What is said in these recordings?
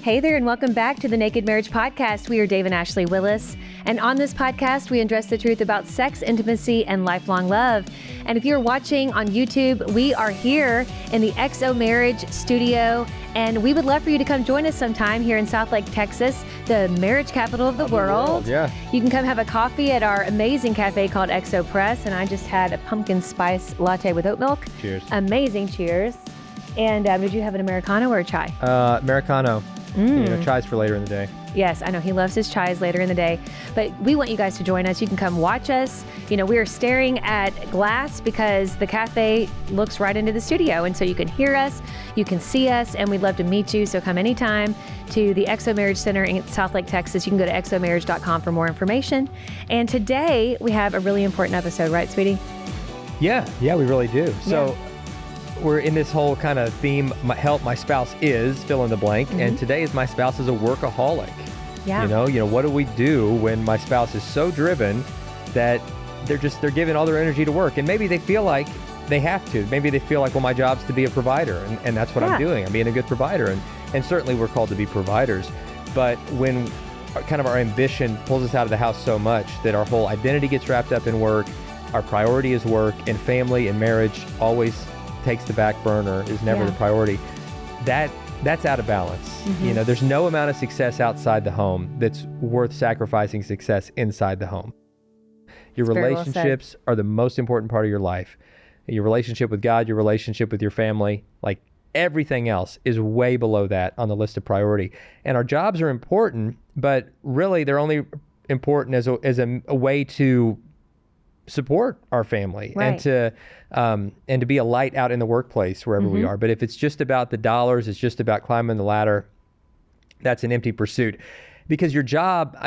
Hey there, and welcome back to the Naked Marriage Podcast. We are Dave and Ashley Willis, and on this podcast, we address the truth about sex, intimacy, and lifelong love. And if you're watching on YouTube, we are here in the XO Marriage Studio, and we would love for you to come join us sometime here in Southlake, Texas, the marriage capital of the world. Yeah. You can come have a coffee at our amazing cafe called XO Press, and I just had a pumpkin spice latte with oat milk. Cheers. Amazing, cheers. And did you have an Americano or a chai? Americano. Chai's for later in the day. Yes, I know he loves his chais later in the day, but we want you guys to join us. You can come watch us. We are staring at glass because the cafe looks right into the studio. And so you can hear us, you can see us, and we'd love to meet you. So come anytime to the XO Marriage Center in Southlake, Texas. You can go to xomarriage.com for more information. And today we have a really important episode, right, sweetie? Yeah, we really do. So we're in this whole kind of theme, my spouse is, fill in the blank, and today is my spouse is a workaholic. Yeah. What do we do when my spouse is so driven that they're giving all their energy to work, and maybe they feel like they have to. Maybe they feel like, well, my job's to be a provider, and that's what I'm doing. I'm being a good provider, and certainly we're called to be providers. But when kind of our ambition pulls us out of the house so much that our whole identity gets wrapped up in work, our priority is work, and family and marriage always takes the back burner, is never the priority. That's out of balance. There's no amount of success outside the home that's worth sacrificing success inside the home. Your relationships are the most important part of your life. Your relationship with God, your relationship with your family, like everything else is way below that on the list of priority. And our jobs are important, but really they're only important as a way to support our family and to be a light out in the workplace wherever we are. But if it's just about the dollars, it's just about climbing the ladder, that's an empty pursuit. Because your job,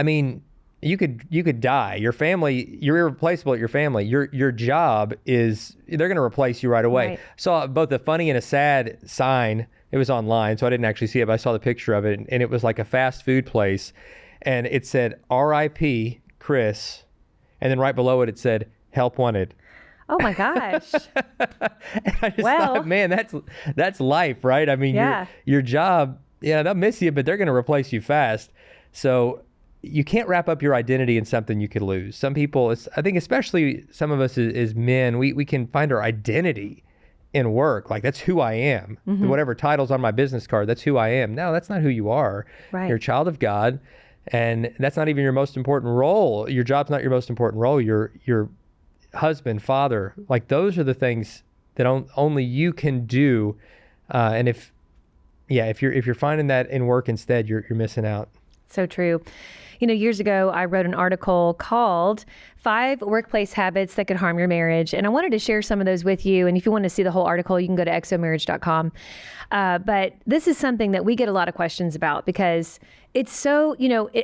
you could die. Your family, you're irreplaceable at your family. Your job is, they're going to replace you right away. Right. Saw both a funny and a sad sign. It was online, so I didn't actually see it, but I saw the picture of it, and it was like a fast food place, and it said R.I.P. Chris. And then right below it said, help wanted. Oh my gosh. And I just thought, man, that's life, right? Your job, they'll miss you, but they're going to replace you fast. So you can't wrap up your identity in something you could lose. Some people, I think especially some of us as men, we can find our identity in work. Like, that's who I am. Whatever title's on my business card, that's who I am. No, that's not who you are. Right. You're a child of God. And that's not even your most important role. Your job's not your most important role. Your husband, father, like those are the things that only you can do. And if you're finding that in work instead, you're missing out. So true. Years ago, I wrote an article called 5 Workplace Habits That Could Harm Your Marriage. And I wanted to share some of those with you. And if you want to see the whole article, you can go to xomarriage.com. But this is something that we get a lot of questions about because it's so,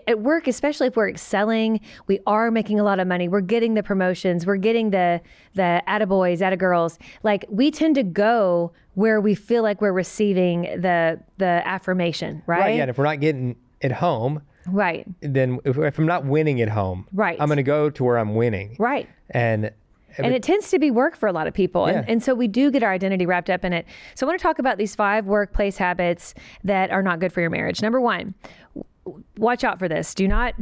at work, especially if we're excelling, we are making a lot of money. We're getting the promotions. We're getting the attaboys, attagirls. Like, we tend to go where we feel like we're receiving the affirmation, right? Right, yeah. And if we're not getting it home, right, then if I'm not winning at home, right, I'm going to go to where I'm winning. Right. And it tends to be work for a lot of people. Yeah. And so we do get our identity wrapped up in it. So I want to talk about these 5 workplace habits that are not good for your marriage. Number 1, watch out for this. Do not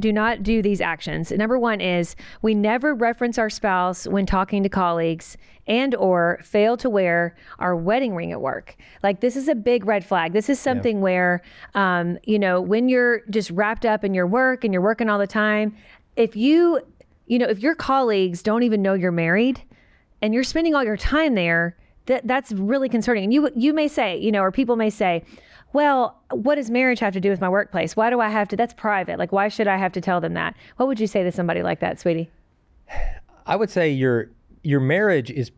do these actions. Number 1 is we never reference our spouse when talking to colleagues and or fail to wear our wedding ring at work. Like, this is a big red flag. This is something where, when you're just wrapped up in your work and you're working all the time, if your colleagues don't even know you're married and you're spending all your time there, that's really concerning. And you may say, or people may say, well, what does marriage have to do with my workplace? Why do I have to? That's private. Like, why should I have to tell them that? What would you say to somebody like that, sweetie? I would say your marriage is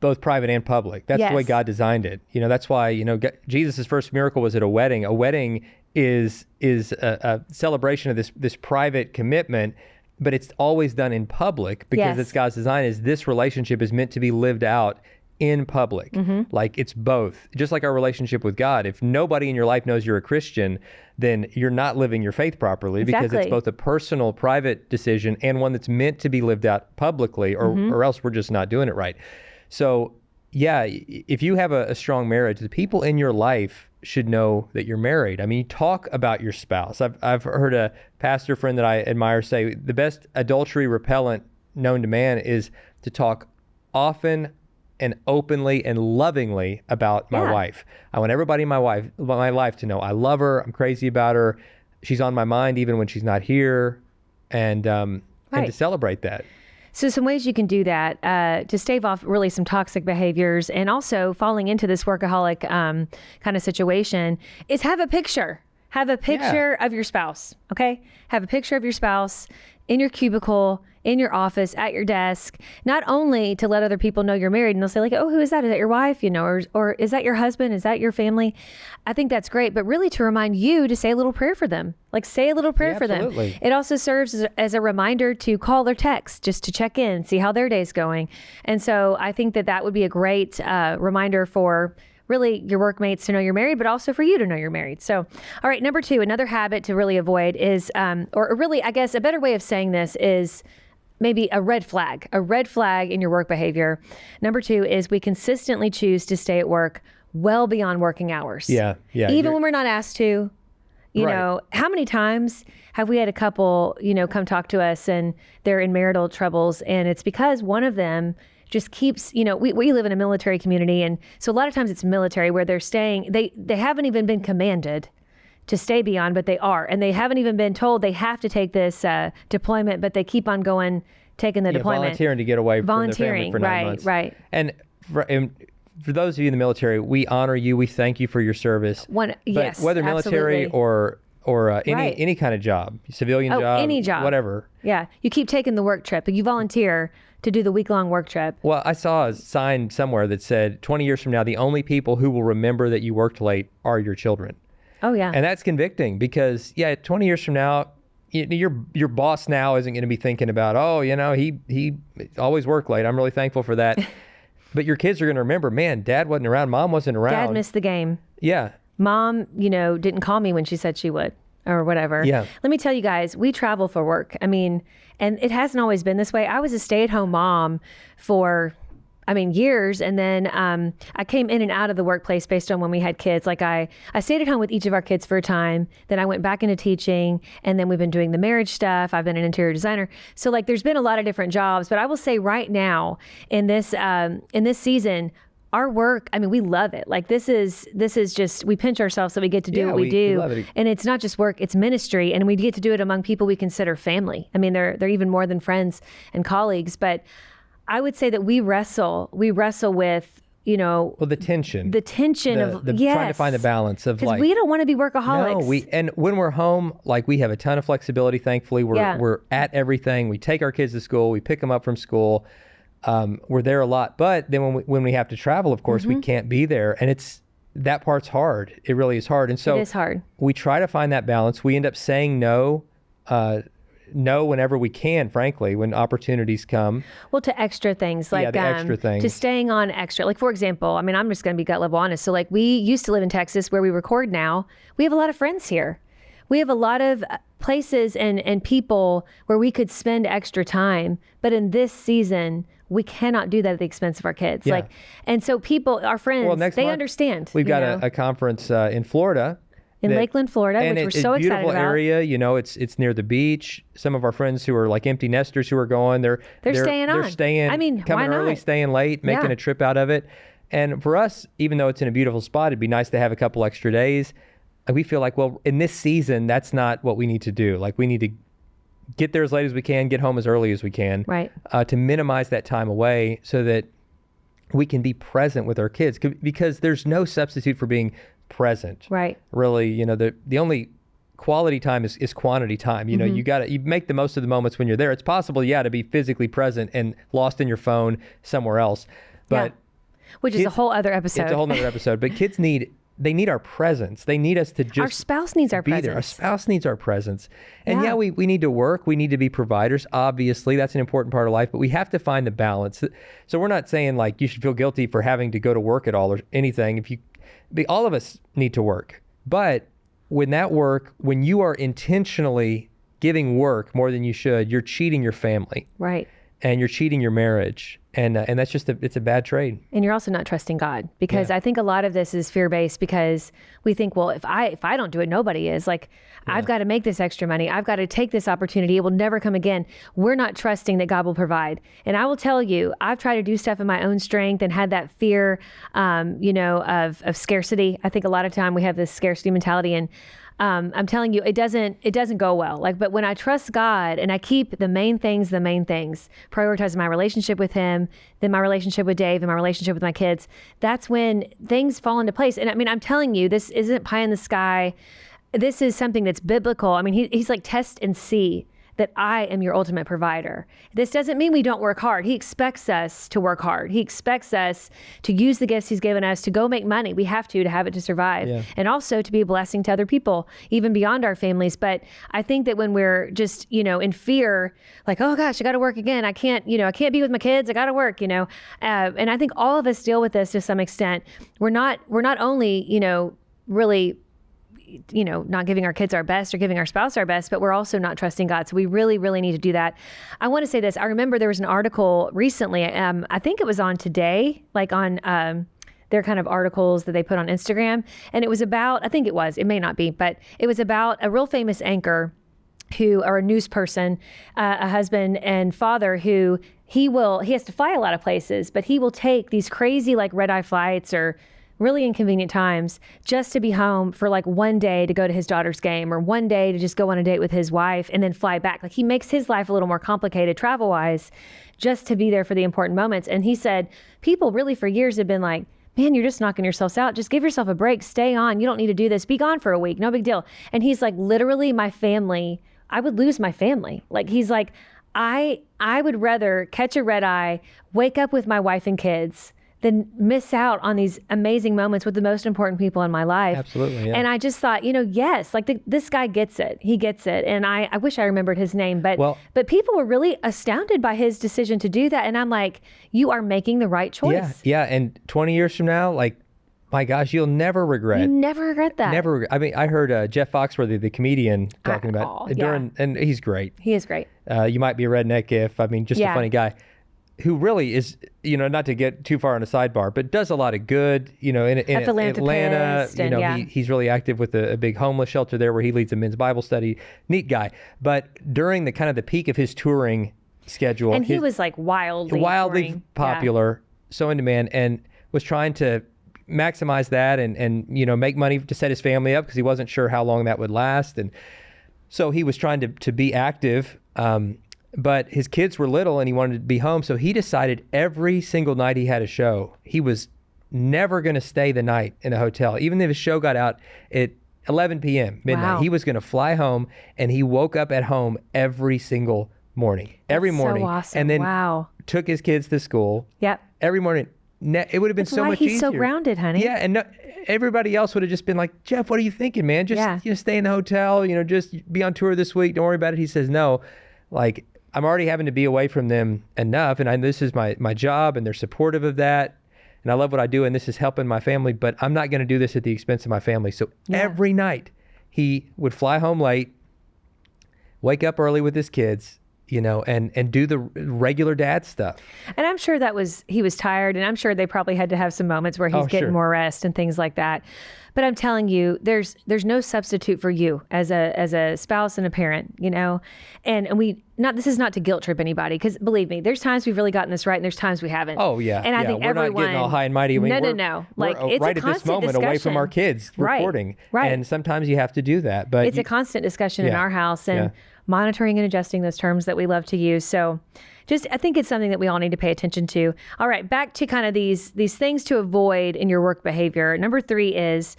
both private and public. That's the way God designed it. That's why, Jesus' first miracle was at a wedding. A wedding is a celebration of this private commitment, but it's always done in public because it's God's design. Is this relationship is meant to be lived out in public. Like, it's both. Just like our relationship with God. If nobody in your life knows you're a Christian, then you're not living your faith properly because it's both a personal, private decision and one that's meant to be lived out publicly, or else we're just not doing it right. So, if you have a strong marriage, the people in your life should know that you're married. I mean, talk about your spouse. I've heard a pastor friend that I admire say the best adultery repellent known to man is to talk often and openly and lovingly about my wife. I want everybody in my life to know I love her. I'm crazy about her. She's on my mind even when she's not here, and to celebrate that. So some ways you can do that to stave off really some toxic behaviors and also falling into this workaholic kind of situation is have a picture. Have a picture of your spouse, okay? Have a picture of your spouse in your cubicle, in your office, at your desk, not only to let other people know you're married and they'll say like, oh, who is that? Is that your wife? You know, or is that your husband? Is that your family? I think that's great, but really to remind you to say a little prayer for them. Like say a little prayer for them. It also serves as a reminder to call or text just to check in, see how their day's going. And so I think that would be a great reminder for really your workmates to know you're married, but also for you to know you're married. So, all right, number 2, another habit to really avoid is, or really, I guess a better way of saying this is maybe a red flag in your work behavior. Number 2 is we consistently choose to stay at work well beyond working hours. Yeah. Even when we're not asked to. You know, how many times have we had a couple, come talk to us and they're in marital troubles, and it's because one of them just keeps, we live in a military community. And so a lot of times it's military where they're staying, they haven't even been commanded to stay beyond, but they are. And they haven't even been told they have to take this deployment, but they keep on going, taking the deployment. Volunteering to get away from their family for 9 months. Right. And for those of you in the military, we honor you. We thank you for your service. Yes, whether military absolutely. or any kind of job, civilian job, any job, whatever. Yeah, you keep taking the work trip. You volunteer to do the week-long work trip. Well, I saw a sign somewhere that said 20 years from now, the only people who will remember that you worked late are your children. Oh, yeah. And that's convicting because, 20 years from now, your boss now isn't going to be thinking about, he always worked late. I'm really thankful for that. But your kids are going to remember, man, Dad wasn't around, Mom wasn't around. Dad missed the game. Yeah. Mom, didn't call me when she said she would or whatever. Yeah. Let me tell you guys, we travel for work. I mean, and it hasn't always been this way. I was a stay-at-home mom for, years. And then I came in and out of the workplace based on when we had kids. Like I stayed at home with each of our kids for a time. Then I went back into teaching. And then we've been doing the marriage stuff. I've been an interior designer. So there's been a lot of different jobs. But I will say right now in this season, our work, we love it. This is just, we pinch ourselves so we get to do what we do. Love it. And it's not just work, it's ministry. And we get to do it among people we consider family. They're even more than friends and colleagues. But I would say that we wrestle with, the tension. The tension of trying to find the balance of because we don't want to be workaholics. No, and when we're home, we have a ton of flexibility, thankfully. We're at everything. We take our kids to school, we pick them up from school. We're there a lot, but then when we have to travel, of course, we can't be there, and that part's hard. It really is hard, and so it is hard. We try to find that balance. We end up saying no whenever we can, frankly, when opportunities come. Well, to extra things the extra things, to staying on extra. For example, I'm just going to be gut level honest. So, we used to live in Texas, where we record now. We have a lot of friends here. We have a lot of places and people where we could spend extra time, but in this season, we cannot do that at the expense of our kids. Yeah. And so people, our friends, they understand. We've got a conference in Florida. In Lakeland, Florida, which we're so excited about. Beautiful area, it's near the beach. Some of our friends who are empty nesters who are going, they're staying on. They're staying, coming early, staying late, making a trip out of it. And for us, even though it's in a beautiful spot, it'd be nice to have a couple extra days. And we feel in this season, that's not what we need to do. We need to get there as late as we can, get home as early as we can, right? To minimize that time away so that we can be present with our kids, because there's no substitute for being present. Right. Really, the only quality time is quantity time. You make the most of the moments when you're there. It's possible, to be physically present and lost in your phone somewhere else, but which is a whole other episode. It's a whole other episode. But kids need our presence. They need us to just our spouse needs our presence. There. Our spouse needs our presence. And we need to work. We need to be providers. Obviously, that's an important part of life, but we have to find the balance. So we're not saying you should feel guilty for having to go to work at all or anything. All of us need to work. But when you are intentionally giving work more than you should, you're cheating your family. Right. and you're cheating your marriage. And that's just it's a bad trade. And you're also not trusting God, because I think a lot of this is fear-based, because we think, well, if I don't do it, nobody is. Like, I've got to make this extra money. I've got to take this opportunity. It will never come again. We're not trusting that God will provide. And I will tell you, I've tried to do stuff in my own strength and had that fear, of scarcity. I think a lot of time we have this scarcity mentality, and I'm telling you, it doesn't go well. Like, but when I trust God and I keep the main things, prioritize my relationship with him, then my relationship with Dave and my relationship with my kids, that's when things fall into place. And I mean, I'm telling you, this isn't pie in the sky. This is something that's biblical. I mean, he's like, test and see that I am your ultimate provider. This doesn't mean we don't work hard. He expects us to work hard. He expects us to use the gifts he's given us to go make money. We have to have it to survive, and also to be a blessing to other people, even beyond our families. But I think that when we're just, in fear, like, oh gosh, I got to work again. I can't be with my kids. I got to work, and I think all of us deal with this to some extent. We're not only, really, not giving our kids our best or giving our spouse our best, but we're also not trusting God. So we really, really need to do that. I want to say this. I remember there was an article recently, I think it was on Today, like on their kind of articles that they put on Instagram. And it was about, it may not be, but it was about a real famous anchor or a news person, a husband and father who he has to fly a lot of places, but he will take these crazy like red-eye flights or really inconvenient times just to be home for like one day to go to his daughter's game, or one day to just go on a date with his wife and then fly back. Like, he makes his life a little more complicated travel-wise just to be there for the important moments. And he said, people really for years have been like, man, you're just knocking yourselves out. Just give yourself a break. Stay on. You don't need to do this. Be gone for a week. No big deal. And he's like, literally, my family, I would lose my family. Like, he's like, I would rather catch a red eye, wake up with my wife and kids, than miss out on these amazing moments with the most important people in my life. Absolutely, yeah. And I just thought, yes, like this guy gets it. He gets it. And I wish I remembered his name, but people were really astounded by his decision to do that. And I'm like, you are making the right choice. Yeah. And 20 years from now, like, my gosh, you'll never regret. You never regret that. Never regret. I mean, I heard Jeff Foxworthy, the comedian, talking about and he's great. He is great. You might be a redneck a funny guy, who really is, not to get too far on a sidebar, but does a lot of good, in Atlanta. He's really active with a big homeless shelter there where he leads a men's Bible study. Neat guy. But during the kind of the peak of his touring schedule, and he was like wildly popular, so in demand, and was trying to maximize that and make money to set his family up, because he wasn't sure how long that would last. And so he was trying to be active. But his kids were little and he wanted to be home. So he decided every single night he had a show, he was never going to stay the night in a hotel. Even if his show got out at 11 p.m., midnight, he was going to fly home, and he woke up at home every single morning. Every morning. So awesome. And then took his kids to school. Yep. Every morning. It would have been so much easier. He's so grounded, honey. Yeah, and everybody else would have just been like, Jeff, what are you thinking, man? Just stay in the hotel, just be on tour this week. Don't worry about it. He says, no, like, I'm already having to be away from them enough, and this is my job, and they're supportive of that, and I love what I do, and this is helping my family, but I'm not going to do this at the expense of my family. So every night he would fly home late, wake up early with his kids, and do the regular dad stuff. And I'm sure he was tired, and I'm sure they probably had to have some moments where he's getting more rest and things like that. But I'm telling you, there's no substitute for you as a spouse and a parent, and this is not to guilt trip anybody, because believe me, there's times we've really gotten this right and there's times we haven't. Oh yeah. And I think we're not getting all high and mighty. No. Like, it's right a at this moment discussion. Away from our kids recording. Right. And sometimes you have to do that. But it's a constant discussion in our house, and monitoring and adjusting those terms that we love to use. So I think it's something that we all need to pay attention to. All right, back to kind of these things to avoid in your work behavior. Number 3 is,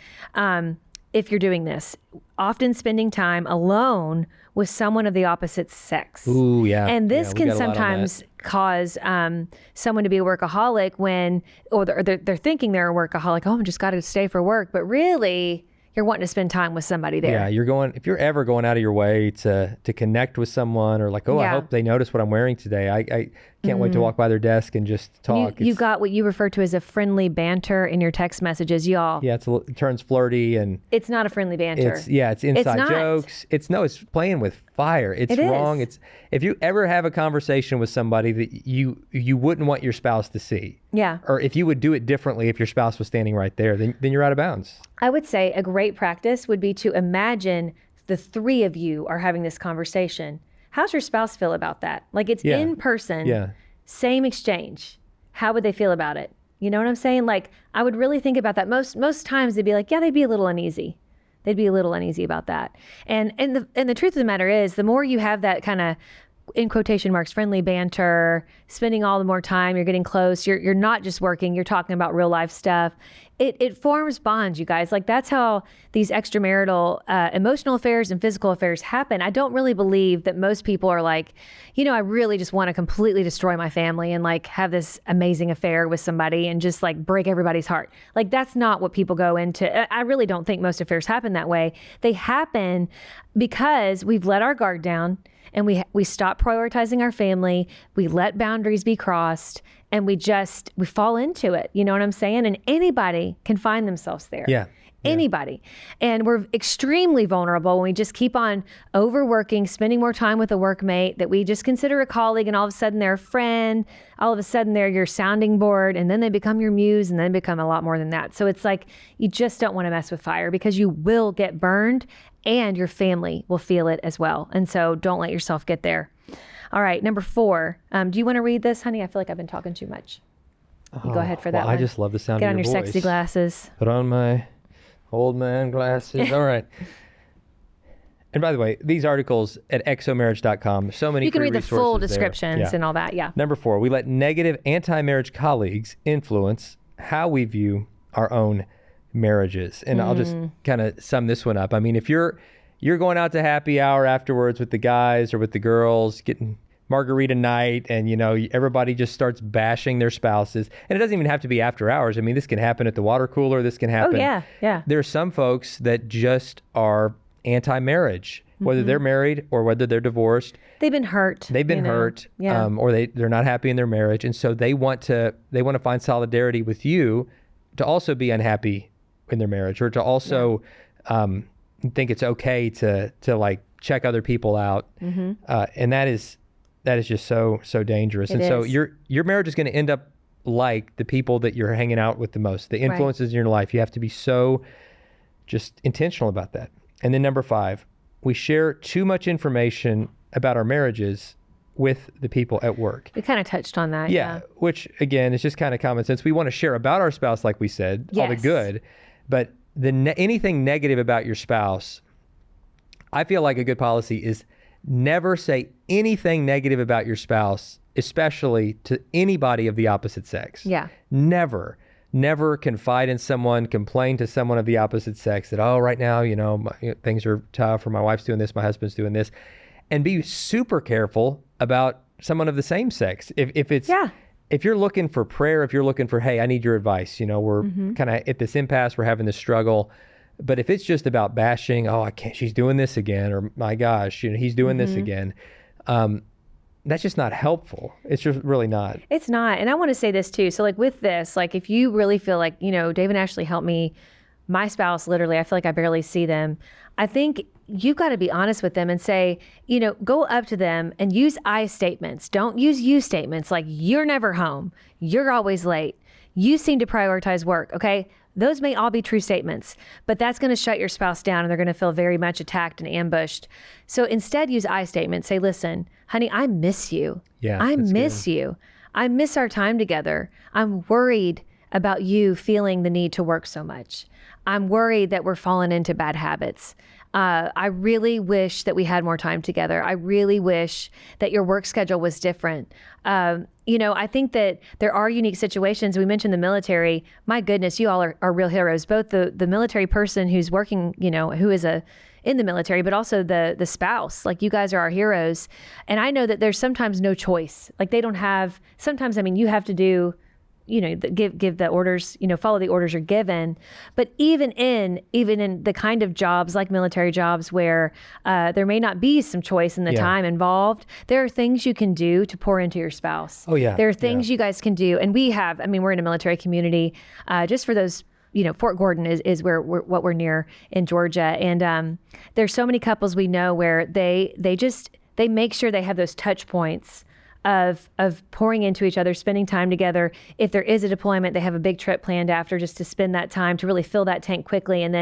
if you're doing this, often spending time alone with someone of the opposite sex. Ooh, yeah. And this can sometimes cause someone to be a workaholic or they're thinking they're a workaholic. Oh, I just got to stay for work. But really, you're wanting to spend time with somebody there. Yeah, if you're ever going out of your way to connect with someone, or like, I hope they notice what I'm wearing today. can't wait to walk by their desk and just talk. You got what you refer to as a friendly banter in your text messages, y'all. Yeah, it turns flirty, and it's not a friendly banter. It's inside jokes. It's playing with fire. It's wrong. Is. If you ever have a conversation with somebody that you wouldn't want your spouse to see. Yeah. Or if you would do it differently if your spouse was standing right there, then you're out of bounds. I would say a great practice would be to imagine the three of you are having this conversation. How's your spouse feel about that? Like it's in person, same exchange. How would they feel about it? You know what I'm saying? Like I would really think about that. Most times they'd be like, yeah, they'd be a little uneasy. They'd be a little uneasy about that. And the truth of the matter is, the more you have that kind of, in quotation marks, friendly banter, spending all the more time, you're getting close, you're not just working, you're talking about real life stuff. It forms bonds, you guys. Like that's how these extramarital emotional affairs and physical affairs happen. I don't really believe that most people are like, I really just want to completely destroy my family and like have this amazing affair with somebody and just like break everybody's heart. Like that's not what people go into. I really don't think most affairs happen that way. They happen because we've let our guard down and we stop prioritizing our family. We let boundaries be crossed. And we fall into it. You know what I'm saying? And anybody can find themselves there. Yeah. Anybody. And we're extremely vulnerable when we just keep on overworking, spending more time with a workmate that we just consider a colleague, and all of a sudden they're a friend. All of a sudden they're your sounding board, and then they become your muse, and then become a lot more than that. So it's like you just don't want to mess with fire because you will get burned and your family will feel it as well. And so don't let yourself get there. All right, number 4. Do you want to read this, honey? I feel like I've been talking too much. You go ahead for that one. I just love the sound Get of your voice. Get on your sexy glasses. Put on my old man glasses. All right. And by the way, these articles at exomarriage.com, so many You can free read the resources full there. descriptions and all that, yeah. Number 4, we let negative anti-marriage colleagues influence how we view our own marriages. And I'll just kind of sum this one up. I mean, if you're going out to happy hour afterwards with the guys or with the girls, getting margarita night, and everybody just starts bashing their spouses. And it doesn't even have to be after hours. I mean, this can happen at the water cooler. This can happen. Oh, yeah. There are some folks that just are anti-marriage, whether they're married or whether they're divorced. They've been hurt. Yeah. Or they're not happy in their marriage. And so they want to find solidarity with you to also be unhappy in their marriage, or to also think it's okay to like check other people out. And that is just so dangerous. So your marriage is going to end up like the people that you're hanging out with the most, the influences in your life. You have to be so just intentional about that. And then number 5, we share too much information about our marriages with the people at work. We kind of touched on that. Yeah. Which again, is just kind of common sense. We want to share about our spouse, like we said, all the good, but anything negative about your spouse, I feel like a good policy is never say anything negative about your spouse, especially to anybody of the opposite sex. Yeah. Never confide in someone, complain to someone of the opposite sex that, right now, things are tough, or my wife's doing this, my husband's doing this. And be super careful about someone of the same sex. If you're looking for prayer, if you're looking for, hey, I need your advice, we're kind of at this impasse, we're having this struggle. But if it's just about bashing, I can't, she's doing this again, or my gosh, he's doing this again, that's just not helpful. It's just really not. It's not. And I want to say this too. So like with this, like if you really feel like, Dave and Ashley helped me, my spouse, literally, I feel like I barely see them. I think you've got to be honest with them and say, go up to them and use I statements. Don't use you statements like you're never home. You're always late. You seem to prioritize work. Okay. Those may all be true statements, but that's going to shut your spouse down and they're going to feel very much attacked and ambushed. So instead use I statements. Say, listen, honey, I miss you. Yeah, I miss you. I miss our time together. I'm worried about you feeling the need to work so much. I'm worried that we're falling into bad habits. I really wish that we had more time together. I really wish that your work schedule was different. I think that there are unique situations. We mentioned the military. My goodness, you all are real heroes. Both the military person who's working, who is in the military, but also the spouse. Like you guys are our heroes. And I know that there's sometimes no choice. Like they don't have, sometimes, you have to do give the orders, follow the orders you're given. But even in the kind of jobs like military jobs where there may not be some choice in the time involved, there are things you can do to pour into your spouse. Oh yeah. There are things you guys can do. And we're in a military community, just for those, Fort Gordon is where we're near in Georgia. And there's so many couples we know where they make sure they have those touch points of pouring into each other, spending time together. If there is a deployment, they have a big trip planned after, just to spend that time to really fill that tank quickly, and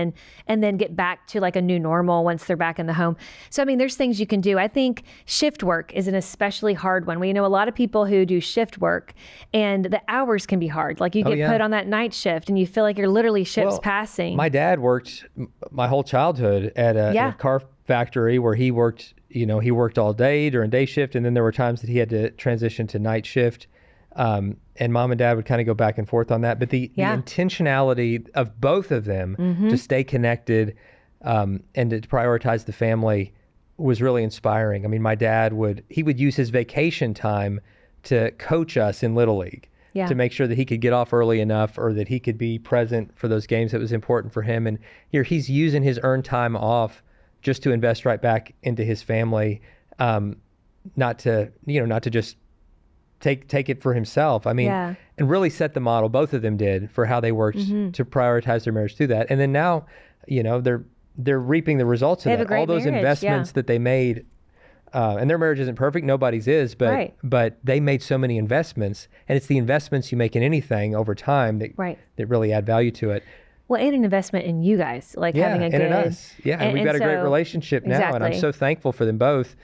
then get back to like a new normal once they're back in the home. So, there's things you can do. I think shift work is an especially hard one. We know a lot of people who do shift work, and the hours can be hard. Like you get put on that night shift and you feel like you're literally ships passing. My dad worked my whole childhood at a car factory where he worked. He worked all day during day shift, and then there were times that he had to transition to night shift. And mom and dad would kind of go back and forth on that. But the intentionality of both of them to stay connected and to prioritize the family was really inspiring. My dad would use his vacation time to coach us in Little League. To make sure that he could get off early enough, or that he could be present for those games that was important for him. And he's using his earned time off just to invest right back into his family, not to just take it for himself. And really set the model, both of them did, for how they worked to prioritize their marriage through that. And then now, they're reaping the results of that. All those investments that they made, and their marriage isn't perfect, nobody's is, but they made so many investments, and it's the investments you make in anything over time that really add value to it. Well, and an investment in you guys, like having a good... and in us. And we've got a great relationship now, and I'm so thankful for them both.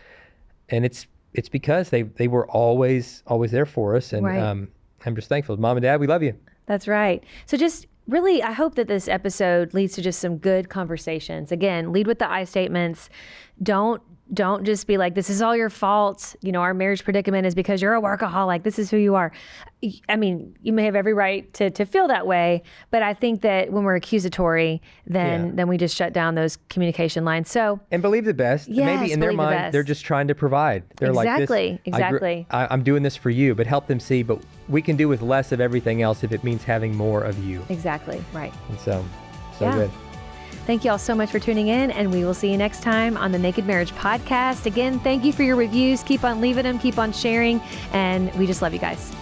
And it's because they were always there for us, and I'm just thankful. Mom and Dad, we love you. That's right. So just really, I hope that this episode leads to just some good conversations. Again, lead with the I statements. Don't just be like, this is all your fault. Our marriage predicament is because you're a workaholic. This is who you are. You may have every right to feel that way, but I think that when we're accusatory, then we just shut down those communication lines. So, and believe the best. Maybe in their mind, they're just trying to provide. They're exactly. I'm doing this for you, but help them see, but we can do with less of everything else if it means having more of you. Exactly. Right. And so good. Thank you all so much for tuning in, and we will see you next time on the Naked Marriage Podcast. Again, thank you for your reviews. Keep on leaving them, keep on sharing, and we just love you guys.